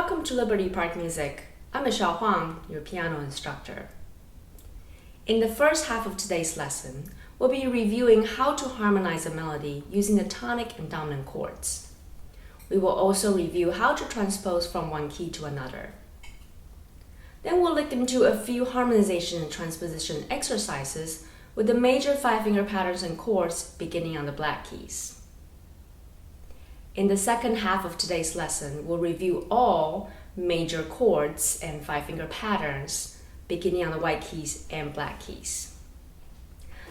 Welcome to Liberty Park Music. I'm Michelle Huang, your piano instructor. In the first half of today's lesson, we'll be reviewing how to harmonize a melody using the tonic and dominant chords. We will also review how to transpose from one key to another. Then we'll look into a few harmonization and transposition exercises with the major five-finger patterns and chords beginning on the black keys. In the second half of today's lesson, we'll review all major chords and five-finger patterns beginning on the white keys and black keys.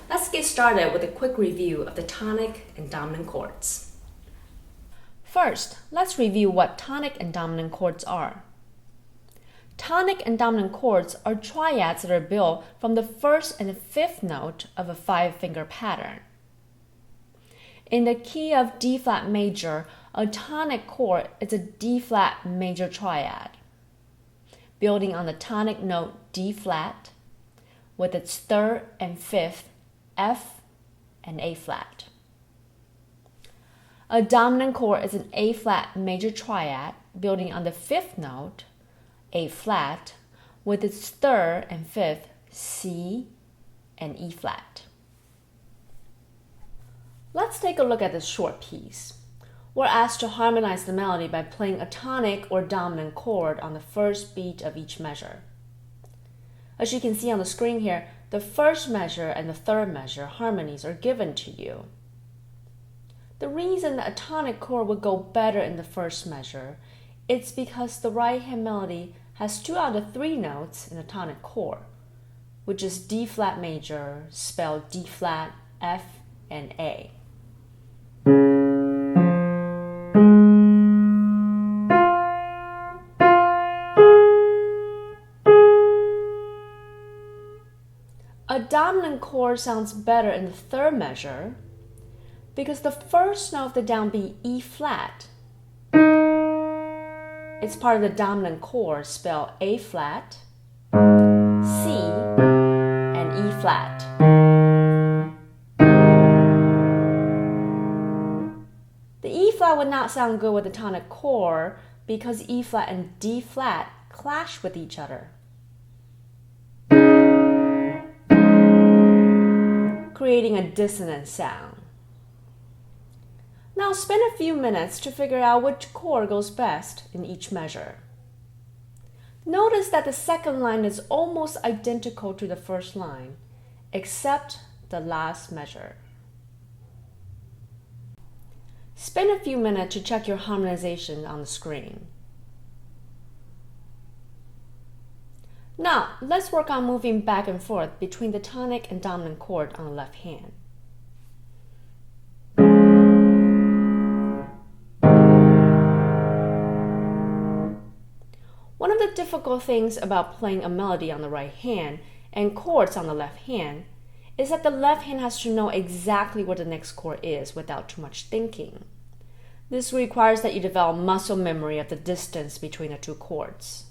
Let's get started with a quick review of the tonic and dominant chords. First, let's review what tonic and dominant chords are. Tonic and dominant chords are triads that are built from the first and the fifth note of a five-finger pattern. In the key of D-flat major, a tonic chord is a D-flat major triad, building on the tonic note D-flat with its third and fifth F and A-flat. A dominant chord is an A-flat major triad building on the fifth note, A-flat, with its third and fifth C and E-flat. Let's take a look at this short piece. We're asked to harmonize the melody by playing a tonic or dominant chord on the first beat of each measure. As you can see on the screen here, the first measure and the third measure harmonies are given to you. The reason that a tonic chord would go better in the first measure is because the right hand melody has 2 out of 3 notes in the tonic chord, which is D-flat major, spelled D-flat, F, and A. A dominant chord sounds better in the third measure because the first note of the downbeat E-flat, it's part of the dominant chord spelled A-flat, C, and E-flat. The E-flat would not sound good with the tonic chord because E-flat and D-flat clash with each other, creating a dissonant sound. Now spend a few minutes to figure out which chord goes best in each measure. Notice that the second line is almost identical to the first line, except the last measure. Spend a few minutes to check your harmonization on the screen. Now, let's work on moving back and forth between the tonic and dominant chord on the left hand. One of the difficult things about playing a melody on the right hand and chords on the left hand is that the left hand has to know exactly where the next chord is without too much thinking. This requires that you develop muscle memory of the distance between the two chords.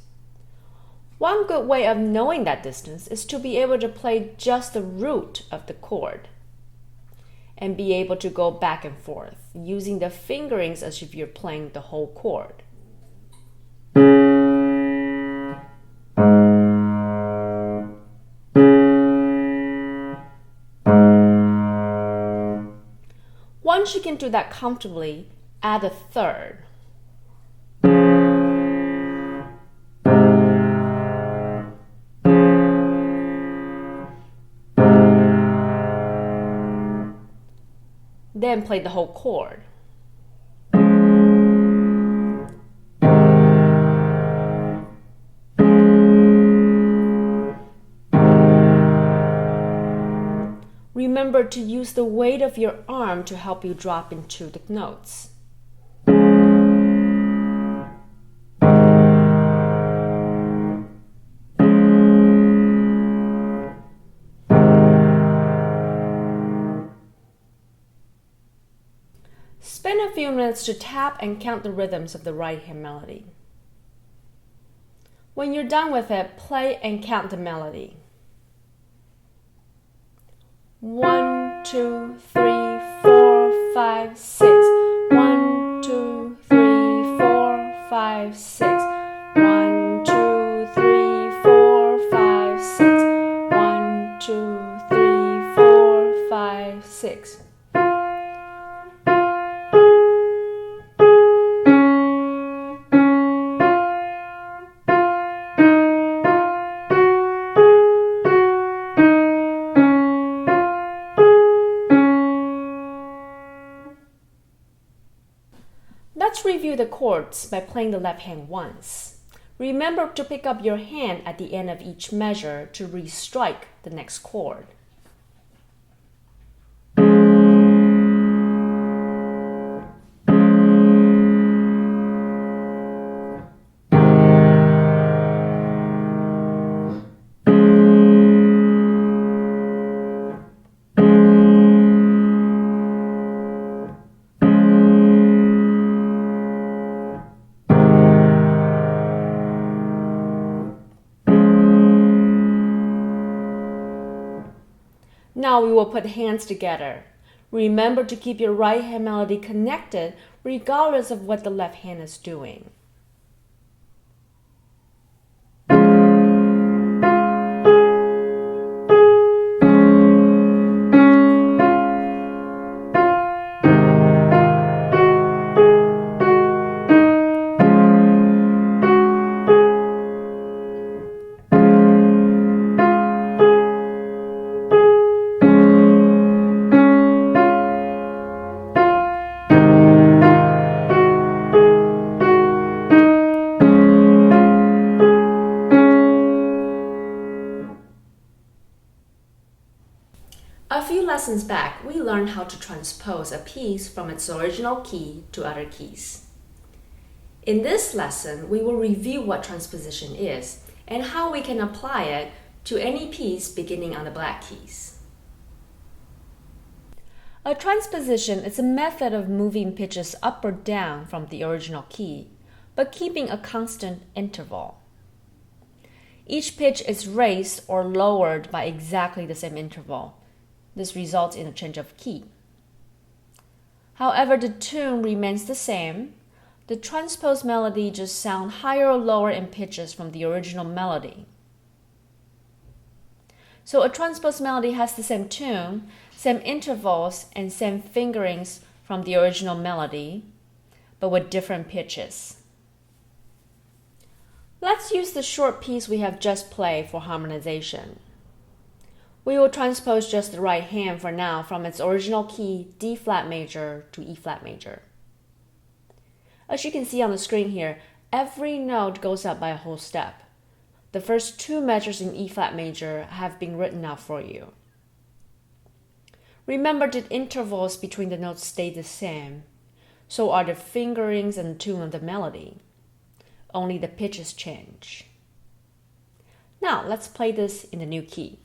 One good way of knowing that distance is to be able to play just the root of the chord and be able to go back and forth using the fingerings as if you're playing the whole chord. Once you can do that comfortably, add a third. Then play the whole chord. Remember to use the weight of your arm to help you drop into the notes. Spend a few minutes to tap and count the rhythms of the right hand melody. When you're done with it, play and count the melody. 1, 2, 3, 4, 5, 6. 1, 2, 3, 4, 5, 6. 1, 2, 3, 4, 5, 6. 1, 2, 3, 4, 5, 6. Let's review the chords by playing the left hand once. Remember to pick up your hand at the end of each measure to restrike the next chord. Now we will put hands together. Remember to keep your right hand melody connected regardless of what the left hand is doing. A few lessons back, we learned how to transpose a piece from its original key to other keys. In this lesson, we will review what transposition is and how we can apply it to any piece beginning on the black keys. A transposition is a method of moving pitches up or down from the original key, but keeping a constant interval. Each pitch is raised or lowered by exactly the same interval. This results in a change of key. However, the tune remains the same. The transposed melody just sounds higher or lower in pitches from the original melody. So a transposed melody has the same tune, same intervals, and same fingerings from the original melody, but with different pitches. Let's use the short piece we have just played for harmonization. We will transpose just the right hand for now from its original key D flat major to E flat major. As you can see on the screen here, every note goes up by a whole step. The first two measures in E flat major have been written out for you. Remember that intervals between the notes stay the same, so are the fingerings and tune of the melody. Only the pitches change. Now let's play this in the new key.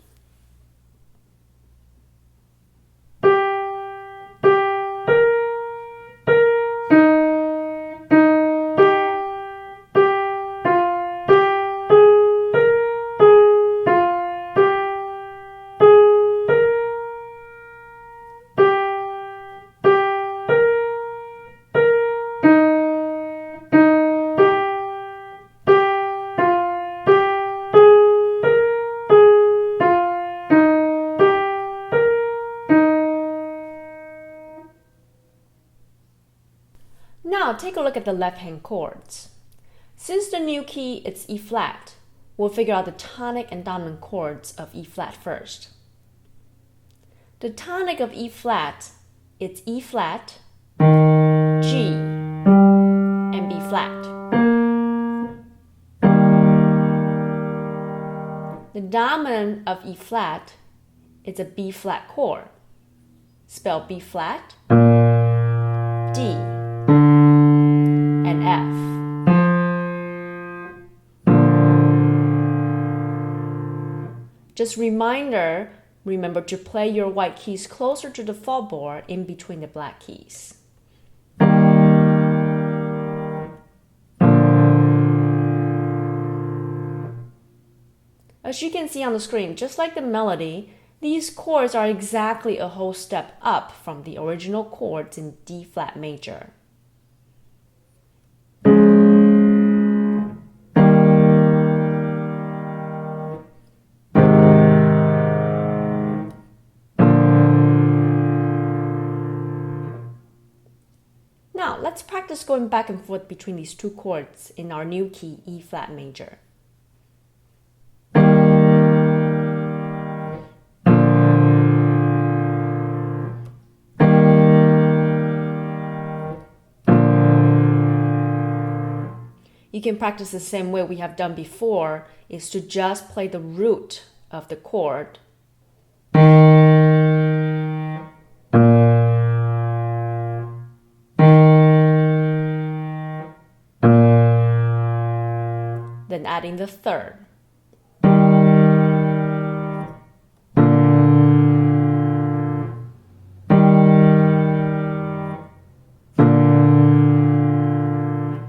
Now take a look at the left-hand chords. Since the new key is E flat, we'll figure out the tonic and dominant chords of E flat first. The tonic of E flat is E flat, G, and B flat. The dominant of E flat is a B flat chord, spelled B flat, D, and F. Just remember to play your white keys closer to the fretboard in between the black keys. As you can see on the screen, just like the melody, these chords are exactly a whole step up from the original chords in D flat major. going back and forth between these two chords in our new key, E flat major. You can practice the same way we have done before, is to just play the root of the chord. Then adding the third.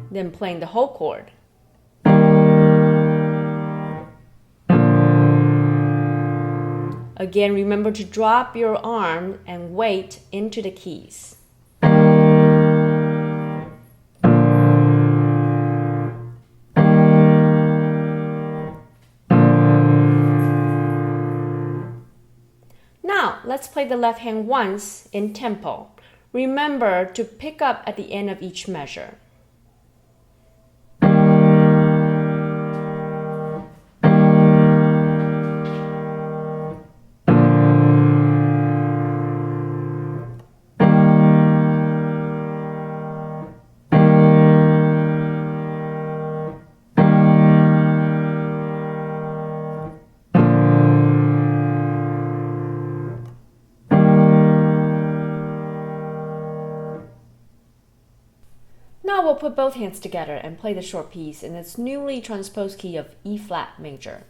Then playing the whole chord. Again, remember to drop your arm and weight into the keys. Now, let's play the left hand once in tempo. Remember to pick up at the end of each measure. Now we'll put both hands together and play the short piece in its newly transposed key of E flat major.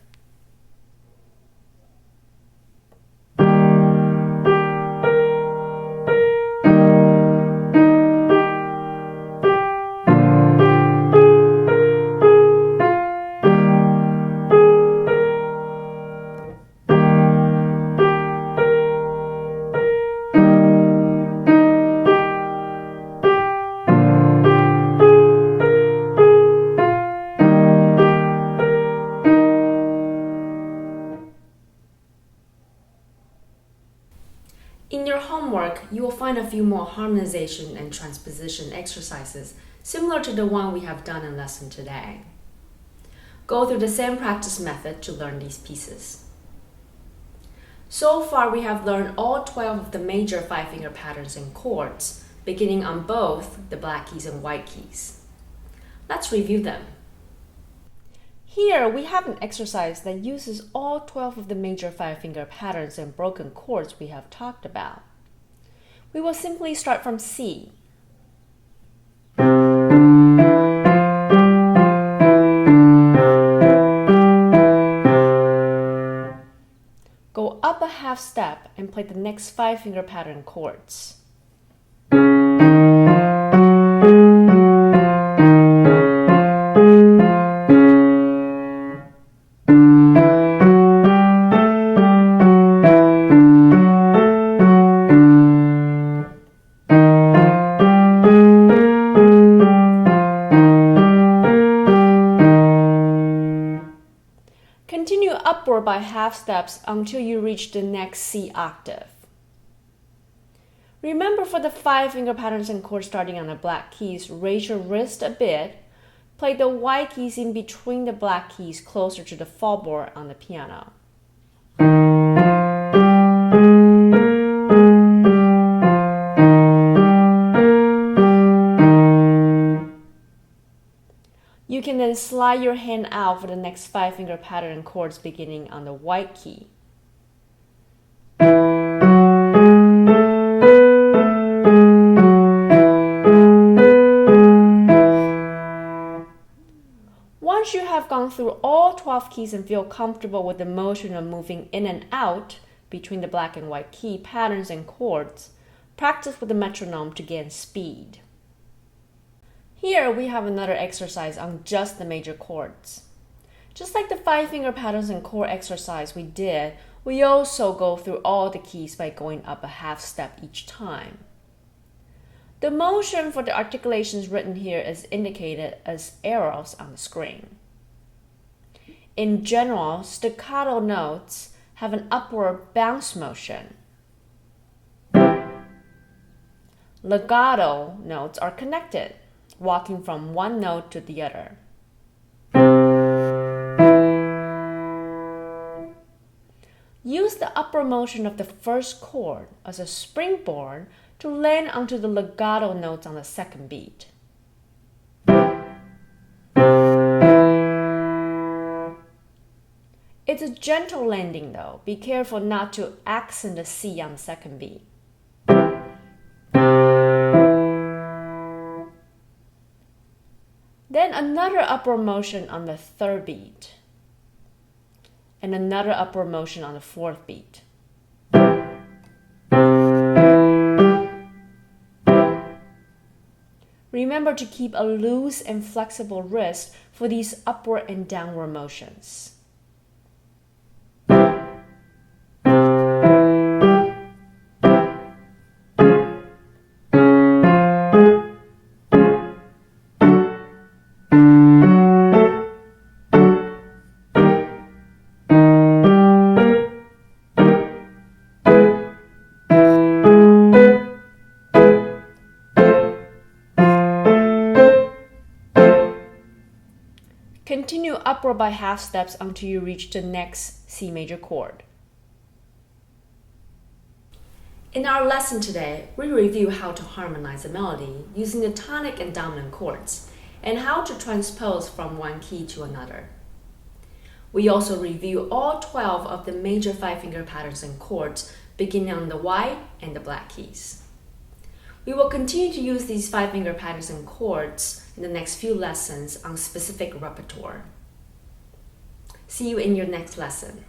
In your homework, you will find a few more harmonization and transposition exercises similar to the one we have done in lesson today. Go through the same practice method to learn these pieces. So far, we have learned all 12 of the major five-finger patterns and chords, beginning on both the black keys and white keys. Let's review them. Here, we have an exercise that uses all 12 of the major five-finger patterns and broken chords we have talked about. We will simply start from C. Go up a half step and play the next five-finger pattern chords. Continue upward by half steps until you reach the next C octave. Remember, for the five-finger patterns and chords starting on the black keys, raise your wrist a bit. Play the white keys in between the black keys closer to the fretboard on the piano. You can then slide your hand out for the next five-finger pattern and chords beginning on the white key. Once you have gone through all 12 keys and feel comfortable with the motion of moving in and out between the black and white key patterns and chords, practice with the metronome to gain speed. Here we have another exercise on just the major chords. Just like the five-finger patterns and chord exercise we did, we also go through all the keys by going up a half step each time. The motion for the articulations written here is indicated as arrows on the screen. In general, staccato notes have an upward bounce motion. Legato notes are connected, walking from one note to the other. Use the upper motion of the first chord as a springboard to land onto the legato notes on the second beat. It's a gentle landing though. Be careful not to accent the C on the second beat. Then another upward motion on the third beat. And another upward motion on the fourth beat. Remember to keep a loose and flexible wrist for these upward and downward motions. Continue upward by half steps until you reach the next C major chord. In our lesson today, we review how to harmonize a melody using the tonic and dominant chords, and how to transpose from one key to another. We also review all 12 of the major five-finger patterns and chords, beginning on the white and the black keys. We will continue to use these five-finger patterns and chords in the next few lessons on specific repertoire. See you in your next lesson.